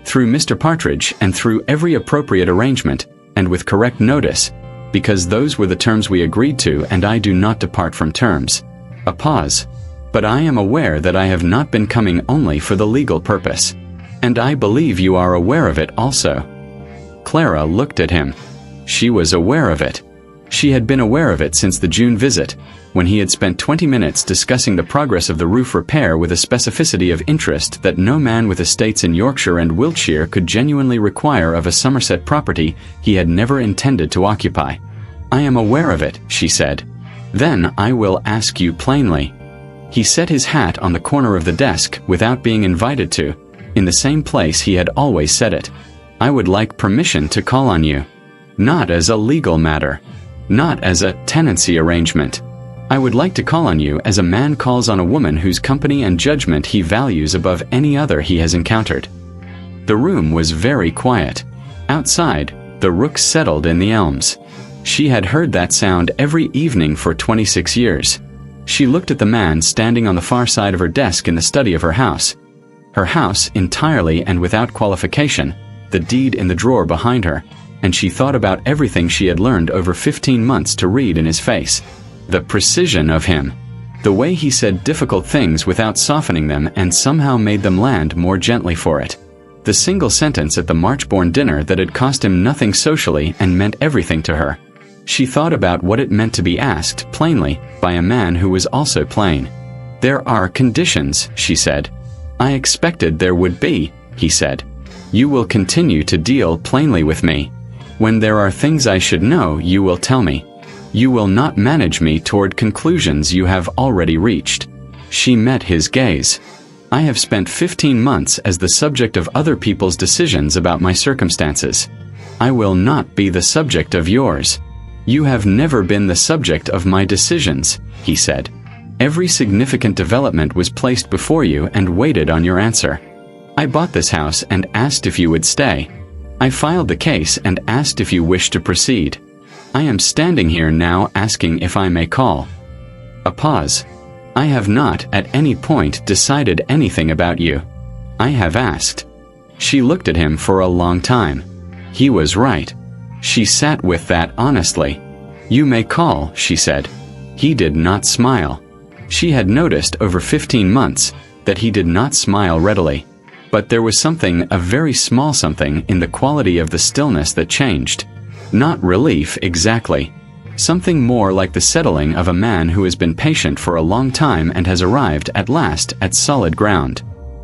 Through Mr. Partridge and through every appropriate arrangement, and with correct notice, because those were the terms we agreed to and I do not depart from terms. A pause. But I am aware that I have not been coming only for the legal purpose. And I believe you are aware of it also. Clara looked at him. She was aware of it. She had been aware of it since the June visit, when he had spent 20 minutes discussing the progress of the roof repair with a specificity of interest that no man with estates in Yorkshire and Wiltshire could genuinely require of a Somerset property he had never intended to occupy. I am aware of it, she said. Then I will ask you plainly. He set his hat on the corner of the desk without being invited to, in the same place he had always set it. I would like permission to call on you. Not as a legal matter. Not as a tenancy arrangement. I would like to call on you as a man calls on a woman whose company and judgment he values above any other he has encountered. The room was very quiet. Outside, the rooks settled in the elms. She had heard that sound every evening for 26 years. She looked at the man standing on the far side of her desk in the study of her house. Her house, entirely and without qualification, the deed in the drawer behind her, and she thought about everything she had learned over 15 months to read in his face. The precision of him. The way he said difficult things without softening them and somehow made them land more gently for it. The single sentence at the Marchbourne dinner that had cost him nothing socially and meant everything to her. She thought about what it meant to be asked, plainly, by a man who was also plain. There are conditions, she said. I expected there would be, he said. You will continue to deal plainly with me. When there are things I should know, you will tell me. You will not manage me toward conclusions you have already reached. She met his gaze. I have spent 15 months as the subject of other people's decisions about my circumstances. I will not be the subject of yours. You have never been the subject of my decisions, he said. Every significant development was placed before you and waited on your answer. I bought this house and asked if you would stay. I filed the case and asked if you wished to proceed. I am standing here now asking if I may call. A pause. I have not at any point decided anything about you. I have asked. She looked at him for a long time. He was right. She sat with that honestly. You may call, she said. He did not smile. She had noticed over 15 months that he did not smile readily. But there was something, a very small something, in the quality of the stillness that changed. Not relief exactly. Something more like the settling of a man who has been patient for a long time and has arrived at last at solid ground.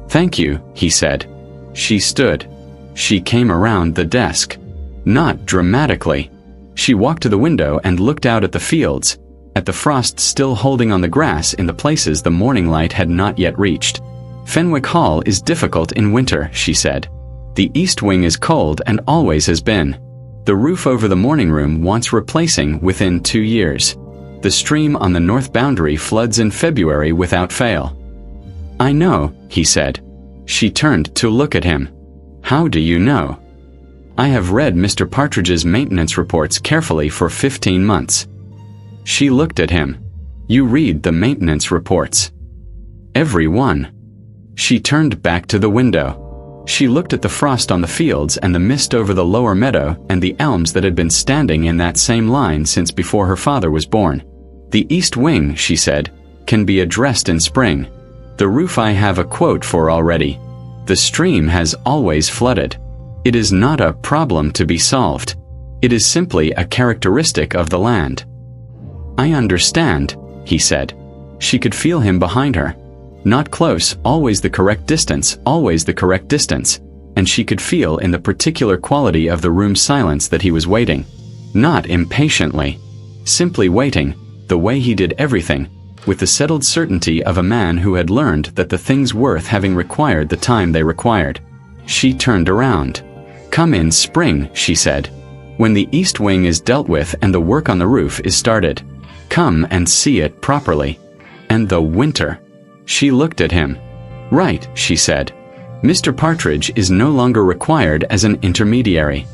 Thank you, he said. She stood. She came around the desk. Not dramatically. She walked to the window and looked out at the fields, at the frost still holding on the grass in the places the morning light had not yet reached. Fenwick Hall is difficult in winter, she said. The east wing is cold and always has been. The roof over the morning room wants replacing within 2 years. The stream on the north boundary floods in February without fail. I know, he said. She turned to look at him. How do you know? I have read Mr. Partridge's maintenance reports carefully for 15 months. She looked at him. You read the maintenance reports? Every one. She turned back to the window. She looked at the frost on the fields and the mist over the lower meadow and the elms that had been standing in that same line since before her father was born. The east wing, she said, can be addressed in spring. The roof I have a quote for already. The stream has always flooded. It is not a problem to be solved. It is simply a characteristic of the land. I understand, he said. She could feel him behind her. Not close, always the correct distance, always the correct distance, and she could feel in the particular quality of the room's silence that he was waiting. Not impatiently. Simply waiting, the way he did everything, with the settled certainty of a man who had learned that the things worth having required the time they required. She turned around. Come in spring, she said. When the east wing is dealt with and the work on the roof is started. Come and see it properly. And the winter. She looked at him. Right, she said. Mr. Partridge is no longer required as an intermediary.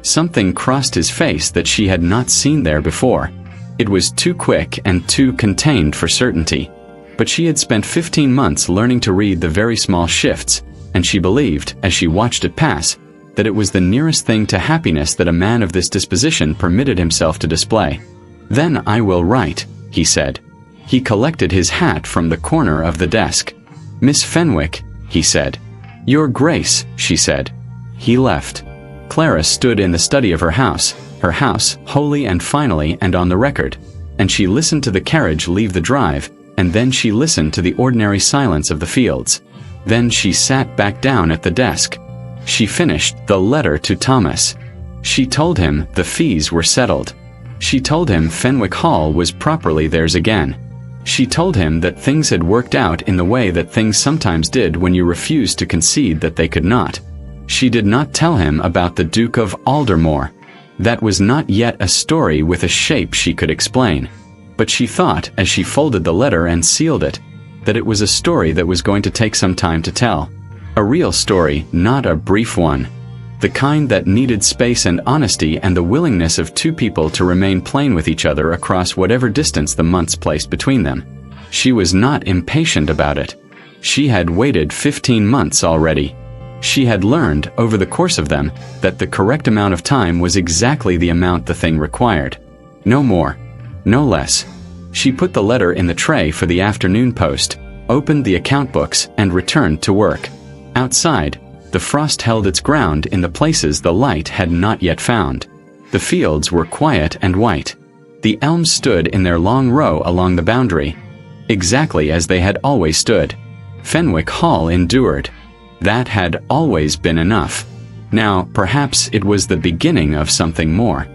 Something crossed his face that she had not seen there before. It was too quick and too contained for certainty. But she had spent 15 months learning to read the very small shifts, and she believed, as she watched it pass, that it was the nearest thing to happiness that a man of this disposition permitted himself to display. Then I will write, he said. He collected his hat from the corner of the desk. Miss Fenwick, he said. Your Grace, she said. He left. Clara stood in the study of her house, wholly and finally and on the record, and she listened to the carriage leave the drive, and then she listened to the ordinary silence of the fields. Then she sat back down at the desk. She finished the letter to Thomas. She told him the fees were settled. She told him Fenwick Hall was properly theirs again. She told him that things had worked out in the way that things sometimes did when you refused to concede that they could not. She did not tell him about the Duke of Aldermoor. That was not yet a story with a shape she could explain. But she thought, as she folded the letter and sealed it, that it was a story that was going to take some time to tell. A real story, not a brief one. The kind that needed space and honesty and the willingness of two people to remain plain with each other across whatever distance the months placed between them. She was not impatient about it. She had waited 15 months already. She had learned, over the course of them, that the correct amount of time was exactly the amount the thing required. No more. No less. She put the letter in the tray for the afternoon post, opened the account books, and returned to work. Outside, the frost held its ground in the places the light had not yet found. The fields were quiet and white. The elms stood in their long row along the boundary, exactly as they had always stood. Fenwick Hall endured. That had always been enough. Now, perhaps it was the beginning of something more.